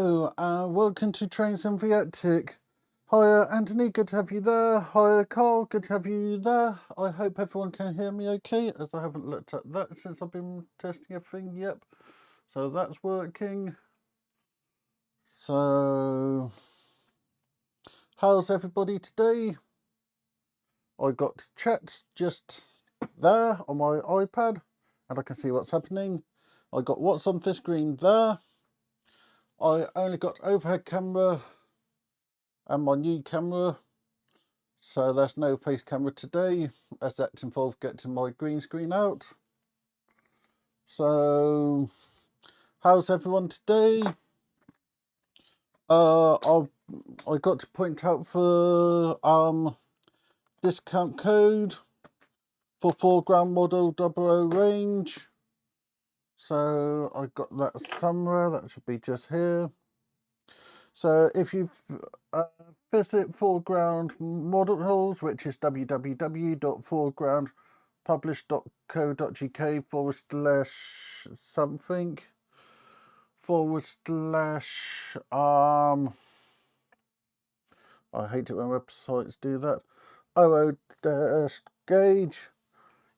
Hello and welcome to Train Sim Viatic. Hiya Anthony, good to have you there. Hiya Carl, good to have you there. I hope everyone can hear me okay, as I haven't looked at that since I've been testing everything. Yep, so that's working. So how's everybody today? I got chat just there on my iPad and I can see what's happening. I got what's on this screen there. I only got overhead camera and my new camera, so there's no face camera today, as that involved getting my green screen out. So how's everyone today? I got to point out for discount code for foreground model 00 range. So I got that somewhere, that should be just here. So if you visit Foreground Models, which is www.foregroundpublish.co.uk/something/ I hate it when websites do that, OO-gauge,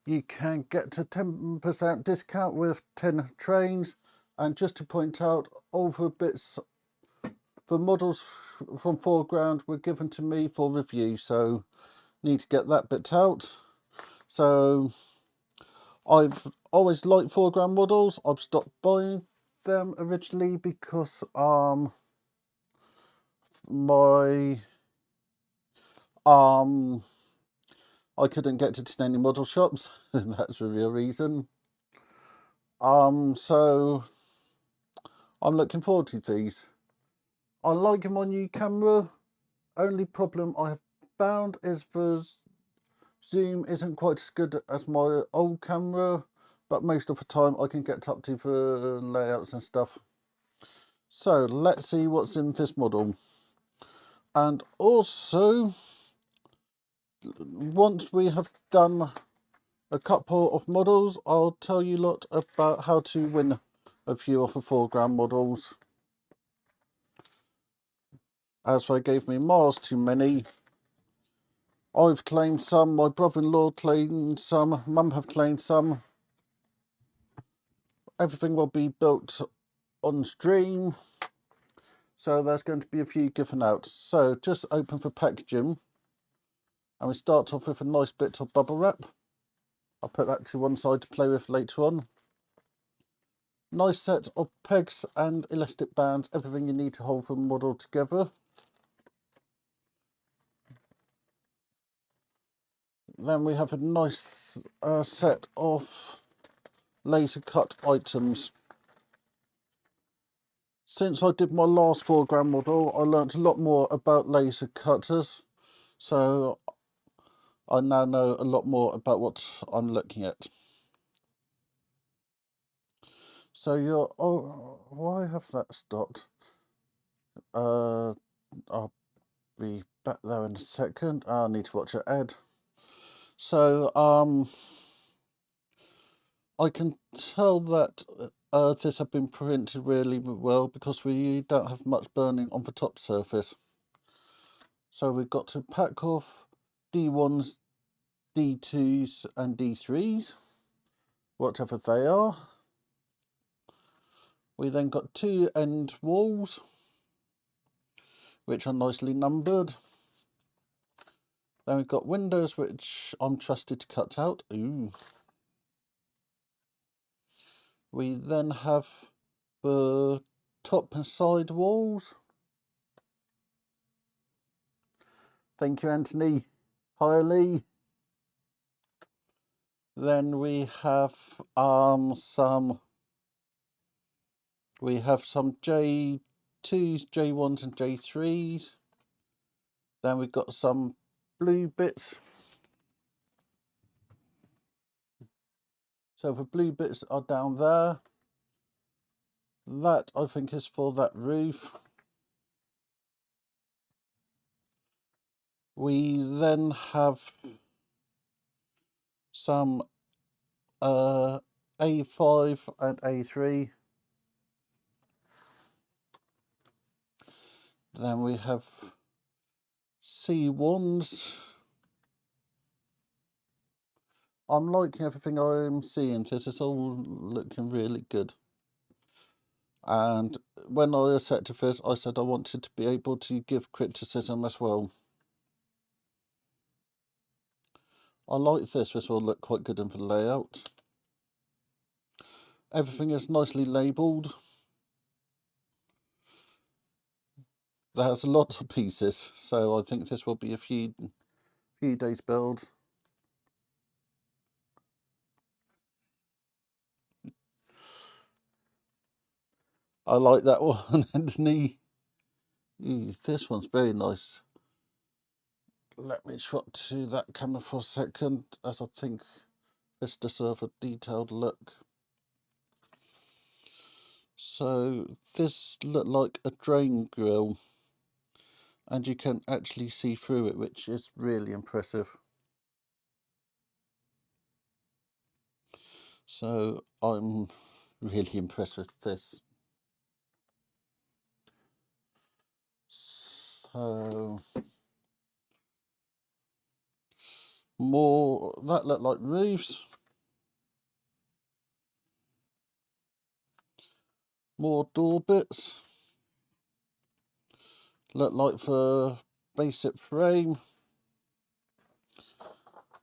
you can get a 10% discount with 10 trains. And just to point out, all the bits the models from Foreground were given to me for review, so need to get that bit out. So I've always liked Foreground models. I've stopped buying them originally because I couldn't get to any model shops, and that's the real reason. So I'm looking forward to these. I like my new camera. Only problem I have found is the zoom isn't quite as good as my old camera, but most of the time I can get up to the layouts and stuff. So let's see what's in this model. And also, once we have done a couple of models, I'll tell you a lot about how to win a few of the foreground models, as they gave me miles too many. I've claimed some, my brother-in-law claimed some, Mum have claimed some. Everything will be built on stream, so there's going to be a few given out. So just open the packaging, and we start off with a nice bit of bubble wrap. I'll put that to one side to play with later on. Nice set of pegs and elastic bands, everything you need to hold the model together. Then we have a nice set of laser cut items. Since I did my last foreground model, I learnt a lot more about laser cutters, so I now know a lot more about what I'm looking at. So why have that stopped? I'll be back there in a second. I need to watch it ad. So I can tell that this has been printed really well because we don't have much burning on the top surface. So we've got to pack off D1s, D2s and D3s, whatever they are. We then got two end walls, which are nicely numbered. Then we've got windows, which I'm trusted to cut out. Ooh. We then have the top and side walls. Thank you, Anthony. Hi, Lee. Then we have some J2s, J1s and J3s. Then we've got some blue bits. So the blue bits are down there. That I think is for that roof. We then have some A5 and A3. Then we have C1s. I'm liking everything I'm seeing. This is all looking really good. And when I accepted this, I said I wanted to be able to give criticism as well. I like this. This will look quite good in the layout. Everything is nicely labelled. There's a lot of pieces, so I think this will be a few days build. I like that one, Anthony. This one's very nice. Let me swap to that camera for a second, as I think this deserves a detailed look. So this looked like a drain grill, and you can actually see through it, which is really impressive. So I'm really impressed with this. So more that look like roofs. More door bits. Look like the basic frame.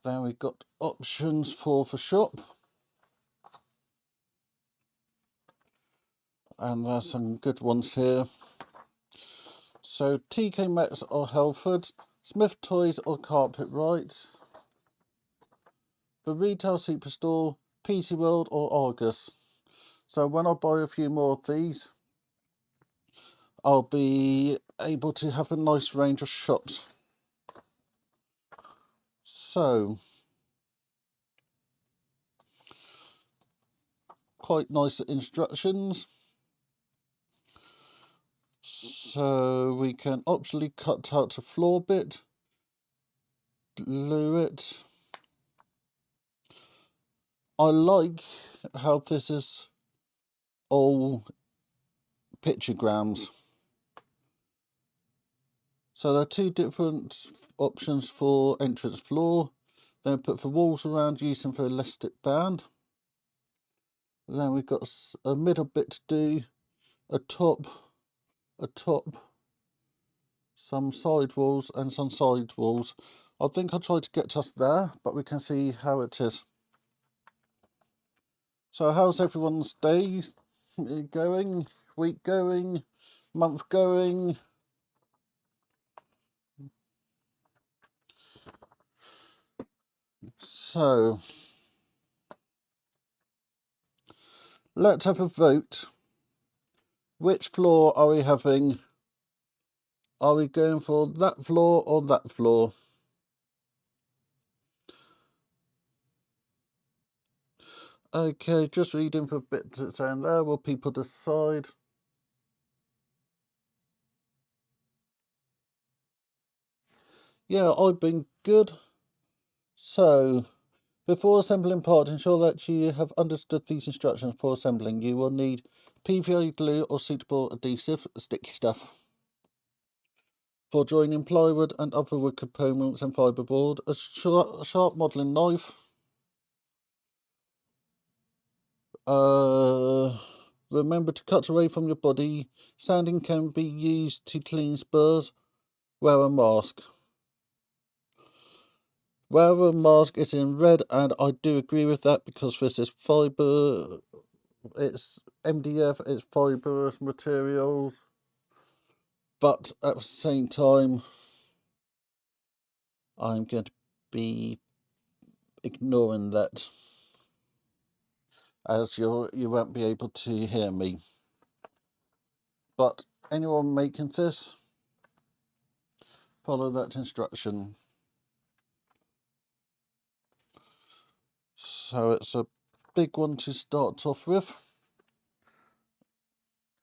Then we've got options for the shop. And there's some good ones here. So TK Maxx or Halford, Smith Toys or Carpetright, the Retail Superstore, PC World or Argus. So when I buy a few more of these, I'll be able to have a nice range of shops. So, quite nice instructions. So we can optionally cut out a floor bit, glue it. I like how this is all pictograms. So there are two different options for entrance floor. Then put the walls around using the elastic band. Then we've got a middle bit to do, a top, some side walls and some side walls. I think I'll try to get us there, but we can see how it is. So how's everyone's day going, week going, month going? So let's have a vote. Which floor are we having? Are we going for that floor or that floor? Okay, just reading for a bit to saying there. Will people decide? Yeah, I've been good. So, before assembling parts, ensure that you have understood these instructions for assembling. You will need PVA glue or suitable adhesive, sticky stuff. For joining plywood and other wood components and fiberboard, a sharp modelling knife. Remember to cut away from your body. Sanding can be used to clean spurs. Wear a mask. Wear a mask is in red, and I do agree with that because this is fibre. It's MDF, it's fibrous materials. But at the same time, I'm going to be ignoring that, as you won't be able to hear me. But anyone making this, follow that instruction. So it's a big one to start off with.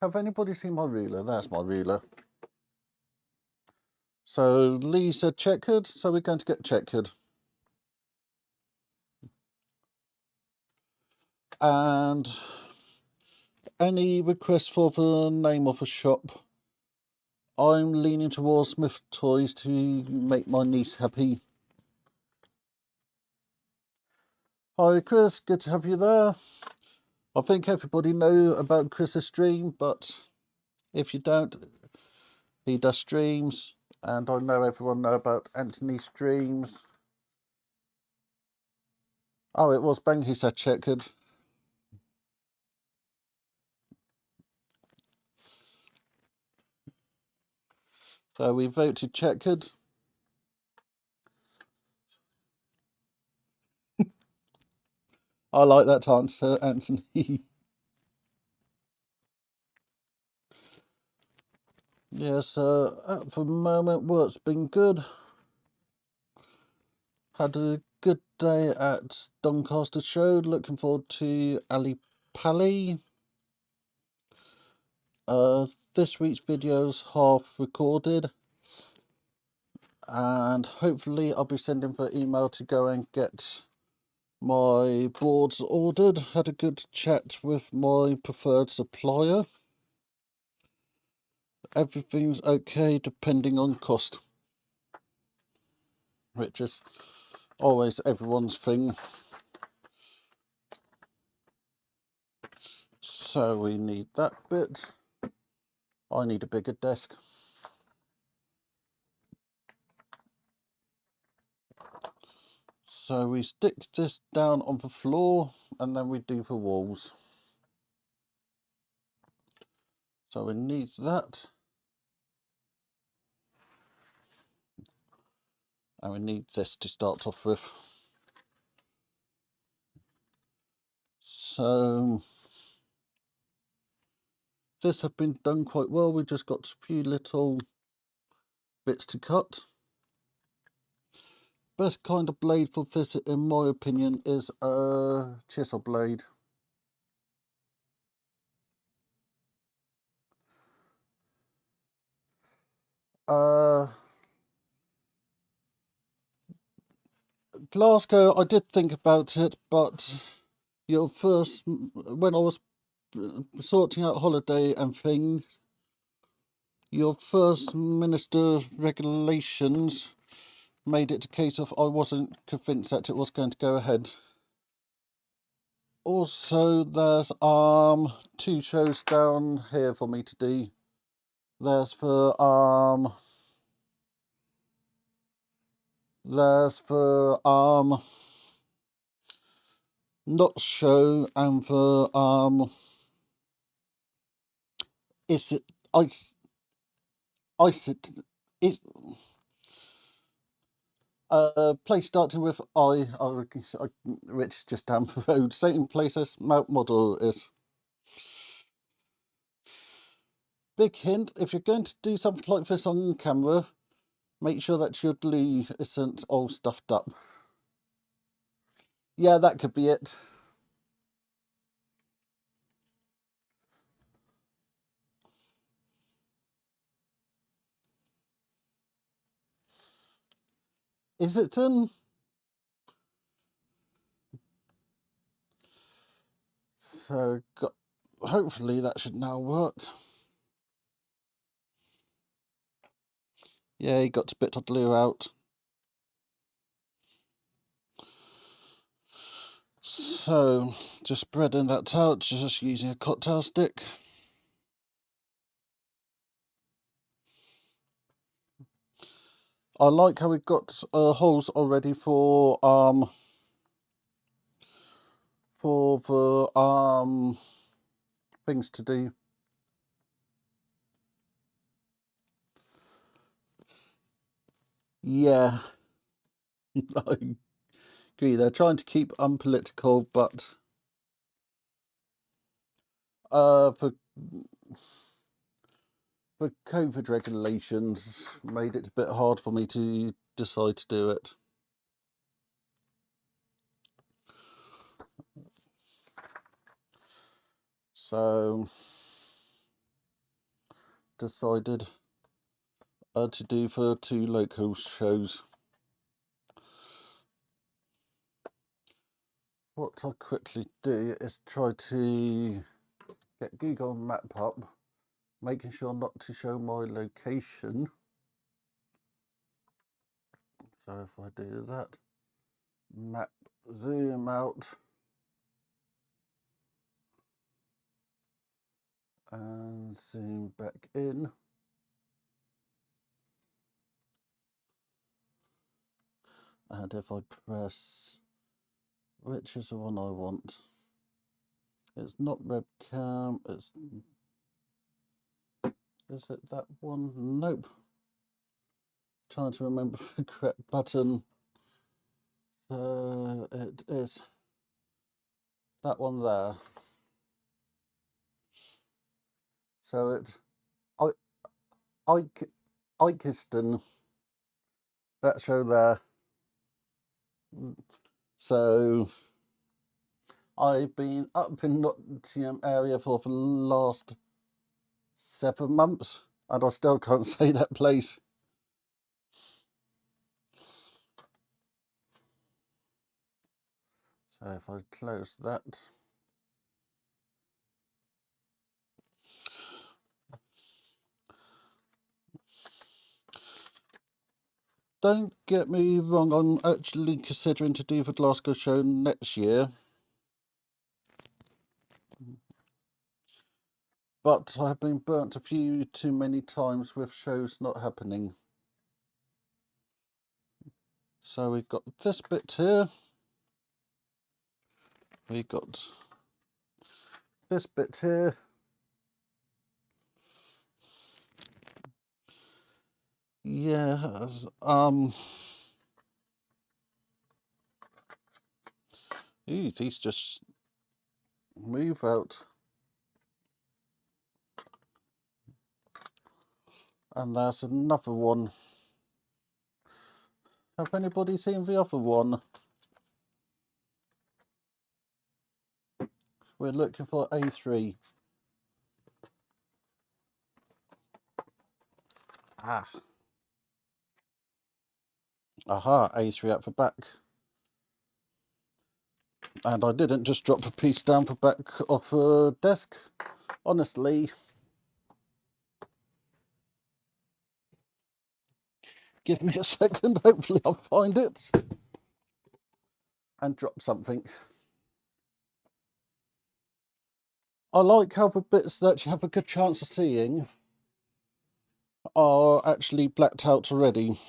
Have anybody seen my ruler? That's my ruler. So Lee said checkered, so we're going to get checkered. And any requests for the name of a shop? I'm leaning towards Smith Toys to make my niece happy. Hi Chris, good to have you there. I think everybody know about Chris's stream, but if you don't, he does streams, and I know everyone know about Anthony's streams. Oh, it was Bang who said checkered. So we voted checkered. I like that answer, Anthony. Yes, at the moment, work's been good. Had a good day at Doncaster Show. Looking forward to Ali Pali. This week's video's half recorded, and hopefully I'll be sending the email to go and get my boards ordered. Had a good chat with my preferred supplier. Everything's okay depending on cost, which is always everyone's thing. So we need that bit. I need a bigger desk. So we stick this down on the floor and then we do the walls. So we need that. And we need this to start off with. So this has been done quite well. We just got a few little bits to cut. Best kind of blade for this, in my opinion, is a chisel blade. Glasgow, I did think about it, but when I was sorting out holiday and things, your first minister regulations made it a case of I wasn't convinced that it was going to go ahead. Also, there's 2 shows down here for me to do. There's for not show and for is it it place starting with which is just down the road, same place as Mount Model is. Big hint, if you're going to do something like this on camera, make sure that your glue isn't all stuffed up. Yeah, that could be it. Is it in? So, hopefully that should now work. Yeah, you got a bit of glue out. So, just spreading that out, just using a cocktail stick. I like how we've got holes already for the things to do. Yeah, I agree. They're trying to keep unpolitical, but for COVID regulations, made it a bit hard for me to decide to do it. So decided to do for 2 local shows. What I'll quickly do is try to get Google Map up making sure not to show my location. So if I do that, map, zoom out, and zoom back in. And if I press, which is the one I want? It's not webcam, is it that one? Nope. Trying to remember the correct button. So it is that one there. So it's Ikeston, that show there. So I've been up in Nottingham area for the last 7 months and I still can't say that place. So if I close that, don't get me wrong, I'm actually considering to do the Glasgow show next year. But I've been burnt a few too many times with shows not happening. So we've got this bit here. We've got this bit here. Yes, these just move out. And there's another one. Have anybody seen the other one? We're looking for A3. Ah. Aha, A3 at the back. And I didn't just drop a piece down the back of the desk. Honestly. Give me a second, hopefully I'll find it. And drop something. I like how the bits that you have a good chance of seeing are actually blacked out already.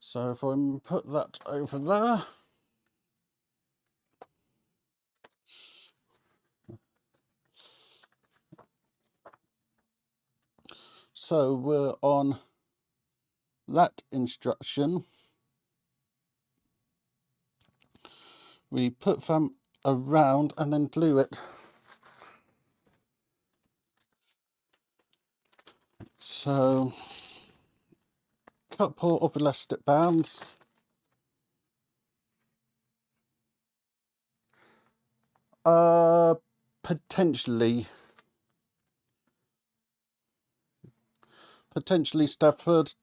So if I put that over there. So we're on that instruction. We put them around and then glue it. So, couple of elastic bands. Potentially Stafford.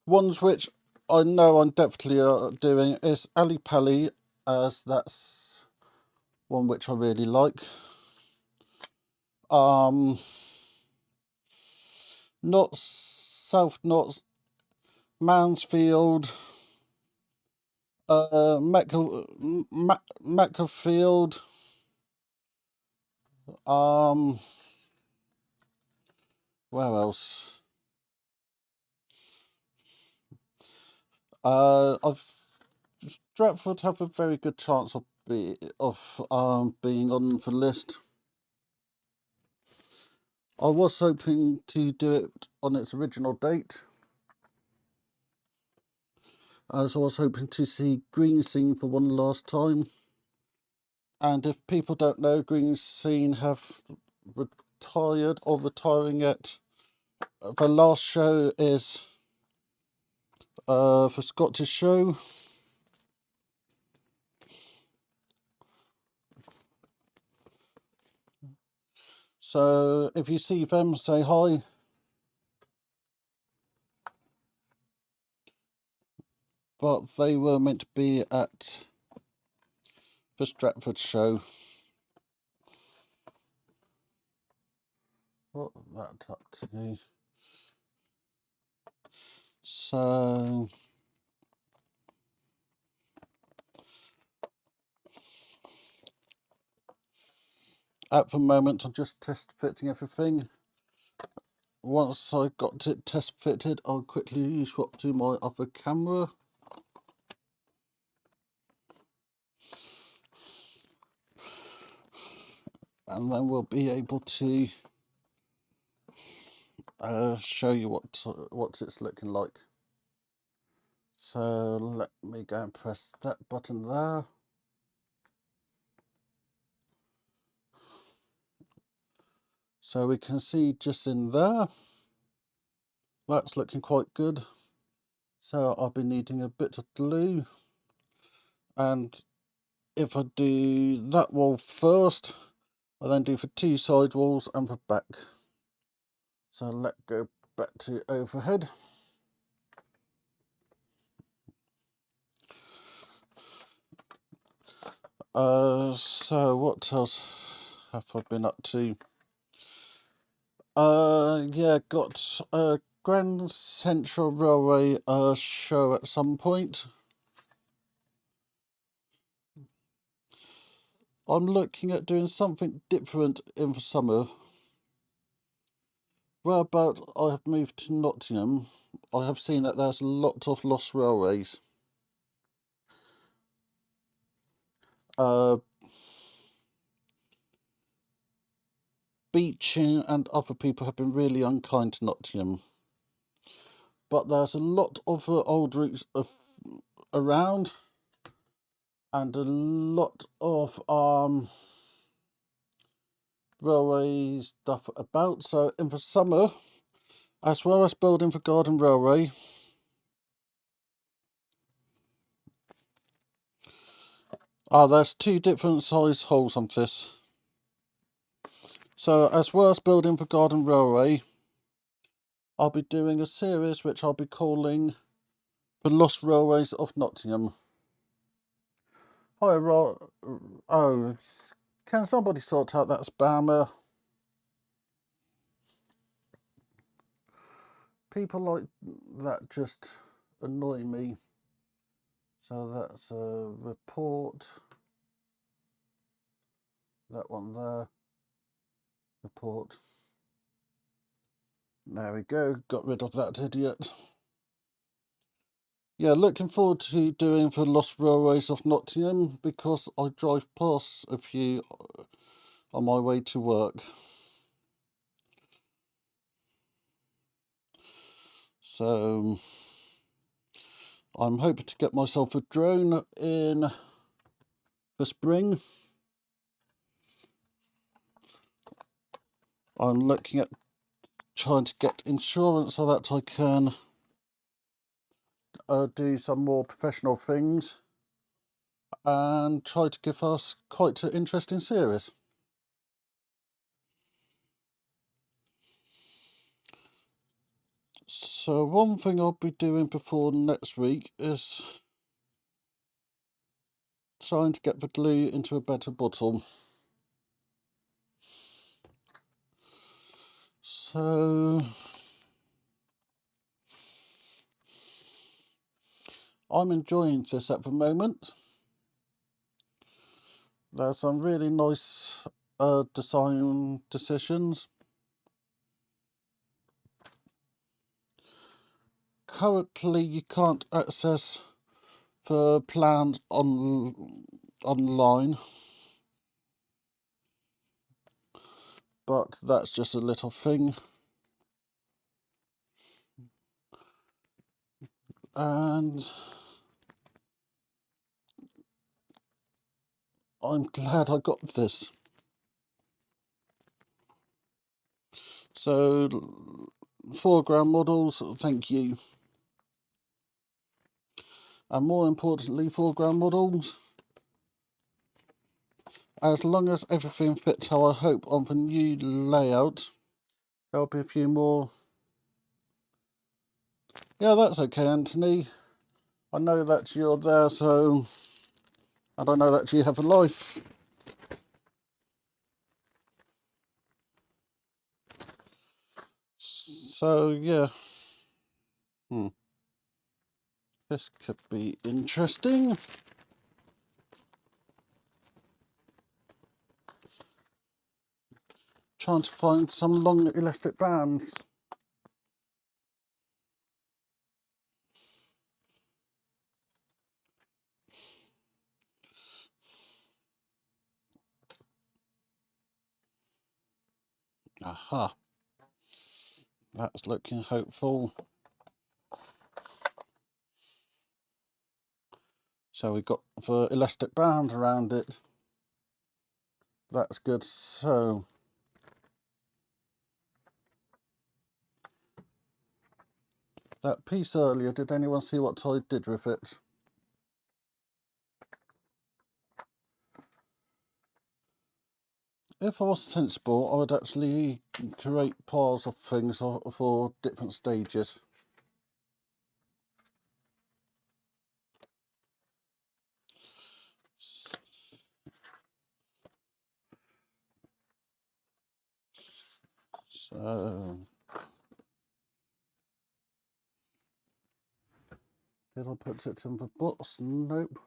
Ones which I know I'm definitely doing is Ali Pali, as that's one which I really like. Not South, not Mansfield, Macclesfield, where else? Stratford have a very good chance of being on the list. I was hoping to do it on its original date, as I was hoping to see Green Scene for one last time. And if people don't know, Green Scene have retired or retiring yet. The last show is for Scottish show. So if you see them, say hi. But they were meant to be at the Stratford show. put that up to. So at the moment I'm just test fitting everything. Once I got it test fitted, I'll quickly swap to my other camera. And then we'll be able to show you what it's looking like. So let me go and press that button there. So we can see just in there, that's looking quite good. So I'll be needing a bit of glue, and if I do that wall first, I then do for 2 side walls and for back. So let's go back to overhead. So what else have I been up to? Yeah, got a Grand Central Railway show at some point. I'm looking at doing something different in the summer. Whereabout I have moved to Nottingham, I have seen that there's a lot of lost railways. Beeching and other people have been really unkind to Nottingham. But there's a lot of old routes around, and a lot of railway stuff about. So in the summer, as well as building for Garden Railway, there's 2 different size holes on this. So as well as building for Garden Railway, I'll be doing a series which I'll be calling The Lost Railways of Nottingham. Hi, oh, can somebody sort out that spammer? People like that just annoy me. So that's a report. That one there. Report. There we go. Got rid of that idiot. Yeah, looking forward to doing the Lost Railways of Nottingham, because I drive past a few on my way to work. So I'm hoping to get myself a drone in the spring. I'm looking at trying to get insurance so that I can do some more professional things and try to give us quite an interesting series. So one thing I'll be doing before next week is trying to get the glue into a better bottle. So I'm enjoying this at the moment. There's some really nice design decisions. Currently you can't access the plans online, but that's just a little thing. And I'm glad I got this. So foreground models, thank you. And more importantly, foreground models, as long as everything fits how I hope on the new layout, there'll be a few more. Yeah, that's okay, Anthony. I know that you're there, so, and I know that you have a life. So yeah, this could be interesting. Trying to find some long elastic bands. Aha, that's looking hopeful. So we got the elastic band around it. That's good. So that piece earlier, did anyone see what I did with it? If I was sensible, I would actually create piles of things for different stages. So, did I put it in the box? Nope.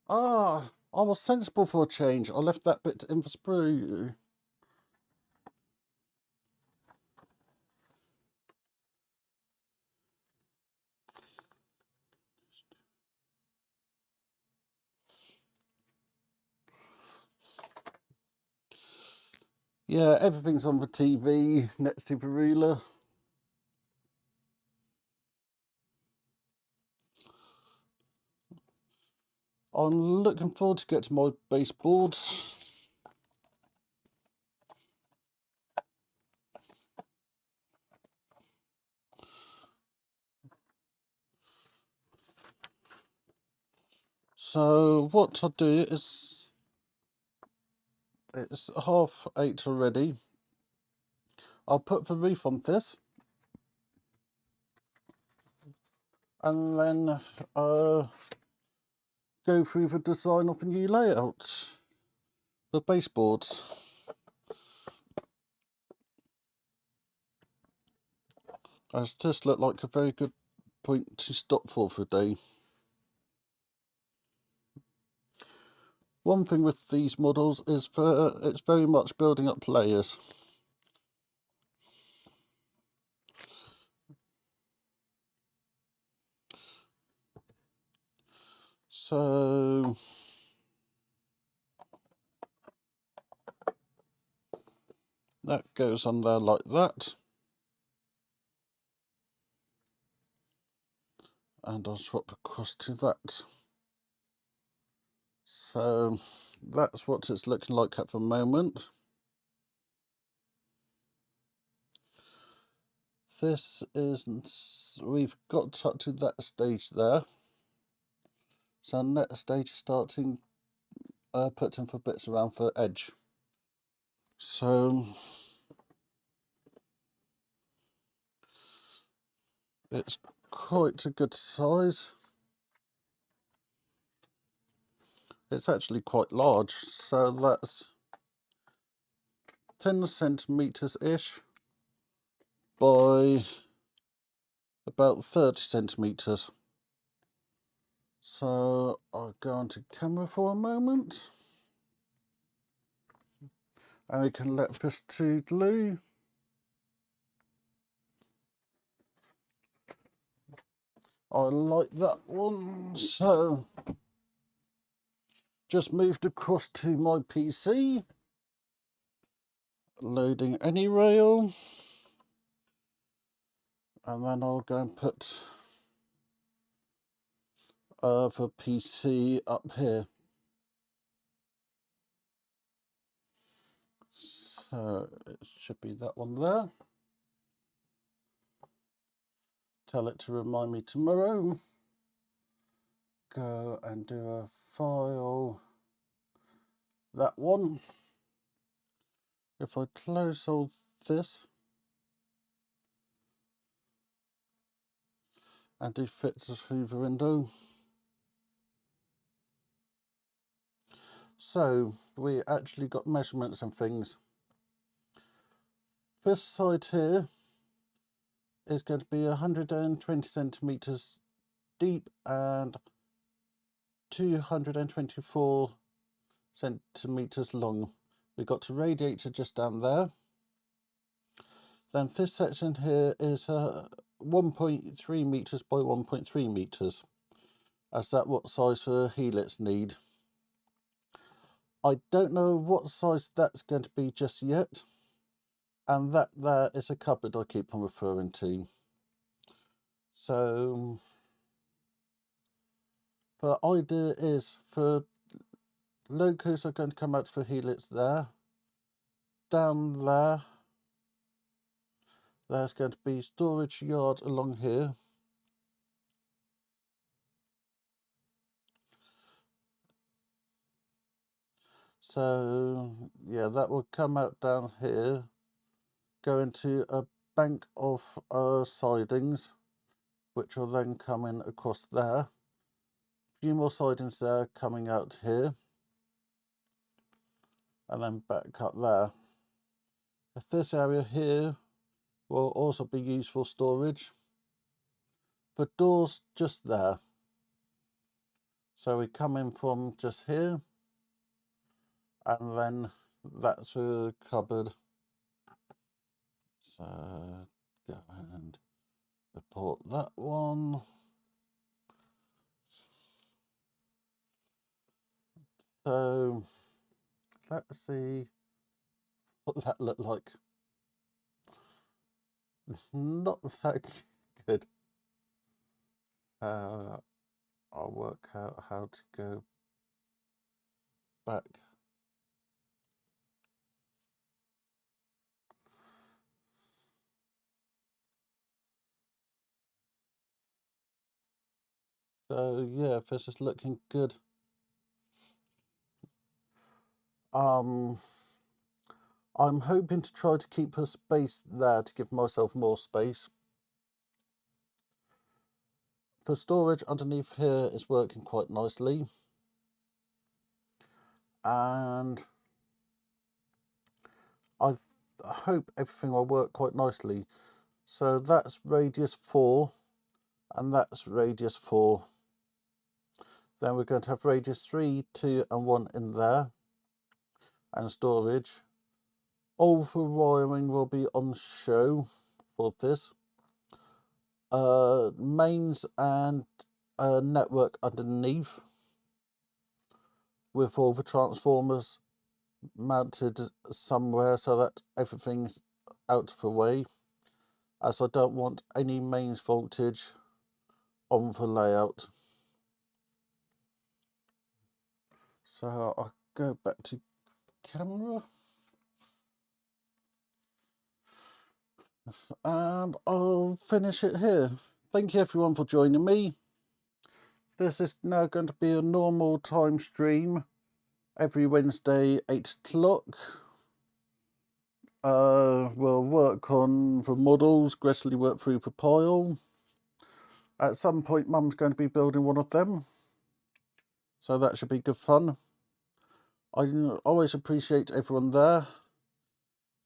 Ah, I was sensible for a change. I left that bit in the sprue. Yeah, everything's on the TV next to the ruler. I'm looking forward to get to my baseboards. So what I'll do is, it's 8:30 already. I'll put the roof on this, and then go through the design of the new layout, the baseboards. As this looked like a very good point to stop for the day. One thing with these models is it's very much building up layers. So that goes on there like that. And I'll swap across to that. So that's what it's looking like at the moment. This is, we've got up to that stage there. So next stage is starting putting the bits around the edge. So it's quite a good size. It's actually quite large, so that's 10 centimeters ish by about 30 centimeters. So I'll go onto camera for a moment, and we can let this to glue. I like that one, so just moved across to my PC, loading AnyRail, and then I'll go and put the PC up here. So it should be that one there. Tell it to remind me tomorrow. Go and do a file, that one. If I close all this and do fit through the window. So we actually got measurements and things This side here is going to be 120 centimetres deep and 224 centimetres long. We've got a radiator just down there. Then this section here is 1.3 metres by 1.3 metres. As that what size the helix need. I don't know what size that's going to be just yet. And that there is a cupboard I keep on referring to. So the idea is for locos are going to come out for helix there. Down there, there's going to be storage yard along here. So yeah, that will come out down here, go into a bank of sidings, which will then come in across there. A few more sidings there coming out here, and then back up there. This area here will also be used for storage. The door's just there. So we come in from just here, and then that's a cupboard. So go and report that one. So let's see what that looked like. Not that good. I'll work out how to go back. So yeah, this is looking good. I'm hoping to try to keep a space there to give myself more space. The storage underneath here is working quite nicely. And I hope everything will work quite nicely. So that's radius 4 and that's radius 4. Then we're going to have radius 3, 2 and 1 in there, and storage. All the wiring will be on show for this. Mains and network underneath, with all the transformers mounted somewhere so that everything's out of the way, as I don't want any mains voltage on the layout. So I'll go back to camera and I'll finish it here. Thank you everyone for joining me. This is now going to be a normal time stream every Wednesday 8 o'clock. We'll work on the models, gradually work through the pile. At some point Mum's going to be building one of them, so that should be good fun. I always appreciate everyone there.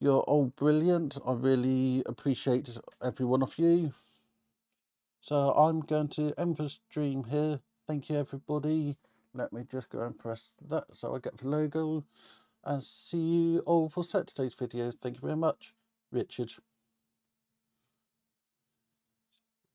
You're all brilliant. I really appreciate every one of you. So I'm going to end the stream here. Thank you everybody. Let me just go and press that so I get the logo. And see you all for Saturday's video. Thank you very much. Richard.